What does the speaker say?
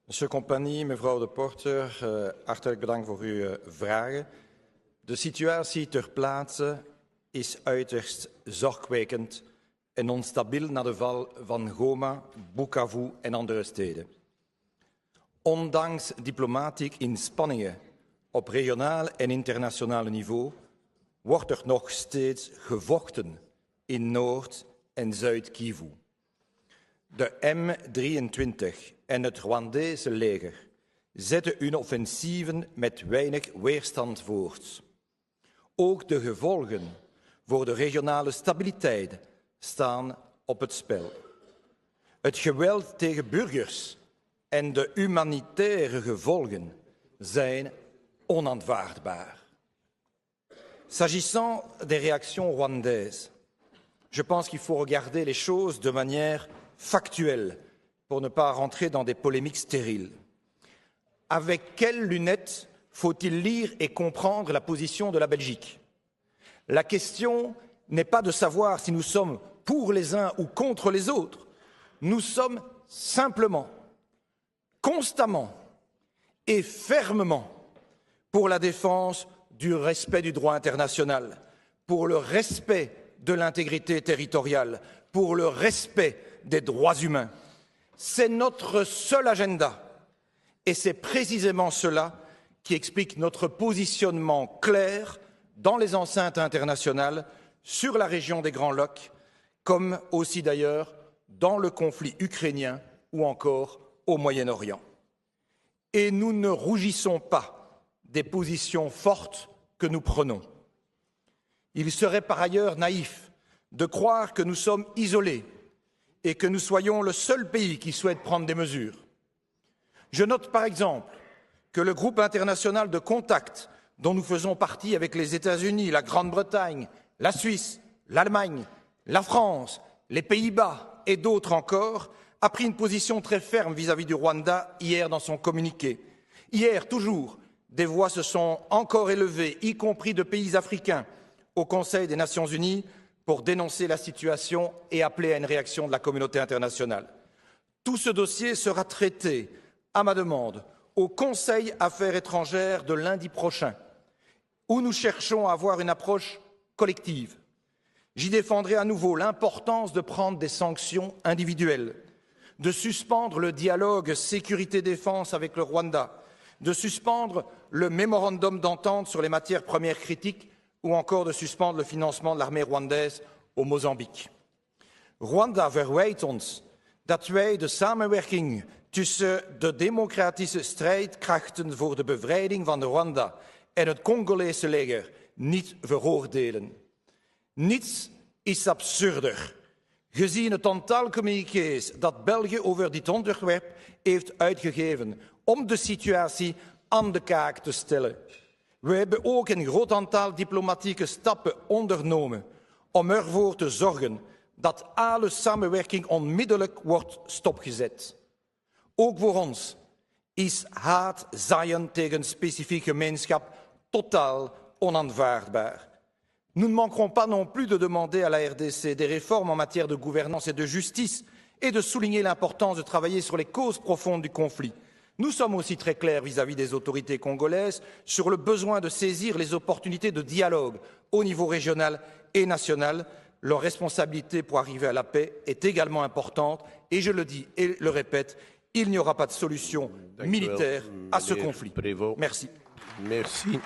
Monsieur Compagnie, mevrouw de Porter, hartelijk bedankt voor uw vragen. De situatie ter plaatse is uiterst zorgwekkend en onstabiel na de val van Goma, Bukavu en andere steden. Ondanks diplomatieke inspanningen op regionaal en internationaal niveau wordt er nog steeds gevochten in Noord- en Zuid-Kivu. De M23 en het Rwandese leger zetten hun offensieven met weinig weerstand voort. Ook de gevolgen voor de regionale stabiliteit staan op het spel. Het geweld tegen burgers en de humanitaire gevolgen zijn onaanvaardbaar. S'agissant des réactions rwandaises, je pense qu'il faut regarder les choses de manière factuelle pour ne pas rentrer dans des polémiques stériles. Avec quelles lunettes faut-il lire et comprendre la position de la Belgique? La question n'est pas de savoir si nous sommes pour les uns ou contre les autres. Nous sommes simplement, constamment et fermement pour la défense du respect du droit international, pour le respect de l'intégrité territoriale, pour le respect des droits humains. C'est notre seul agenda et c'est précisément cela qui explique notre positionnement clair dans les enceintes internationales sur la région des Grands Lacs, comme aussi d'ailleurs dans le conflit ukrainien ou encore au Moyen-Orient. Et nous ne rougissons pas des positions fortes que nous prenons. Il serait par ailleurs naïf de croire que nous sommes isolés et que nous soyons le seul pays qui souhaite prendre des mesures. Je note par exemple que le groupe international de contact dont nous faisons partie avec les États-Unis, la Grande-Bretagne, la Suisse, l'Allemagne, la France, les Pays-Bas et d'autres encore, a pris une position très ferme vis-à-vis du Rwanda hier dans son communiqué. Hier, toujours, des voix se sont encore élevées, y compris de pays africains, au Conseil des Nations Unies pour dénoncer la situation et appeler à une réaction de la communauté internationale. Tout ce dossier sera traité, à ma demande, au Conseil Affaires étrangères de lundi prochain, où nous cherchons à avoir une approche collective. J'y défendrai à nouveau l'importance de prendre des sanctions individuelles, de suspendre le dialogue sécurité-défense avec le Rwanda, de suspendre le mémorandum d'entente sur les matières premières critiques ou encore de suspendre le financement de l'armée rwandaise au Mozambique. Rwanda verwijt ons dat wij de samenwerking tussen de democratische strijdkrachten voor de bevrijding van Rwanda en het Congolese leger niet veroordelen. Niets is absurder, gezien het aantal communiqués dat België over dit onderwerp heeft uitgegeven om de situatie aan de kaak te stellen. We hebben ook een groot aantal diplomatieke stappen ondernomen om ervoor te zorgen dat alle samenwerking onmiddellijk wordt stopgezet. Ook voor ons is haat zaaien tegen een specifieke gemeenschap totaal onaanvaardbaar. Nous ne manquerons pas non plus de demander à la RDC des réformes en matière de gouvernance et de justice et de souligner l'importance de travailler sur les causes profondes du conflit. Nous sommes aussi très clairs vis-à-vis des autorités congolaises sur le besoin de saisir les opportunités de dialogue au niveau régional et national. Leur responsabilité pour arriver à la paix est également importante et je le dis et le répète, il n'y aura pas de solution militaire à ce conflit. Merci. Merci.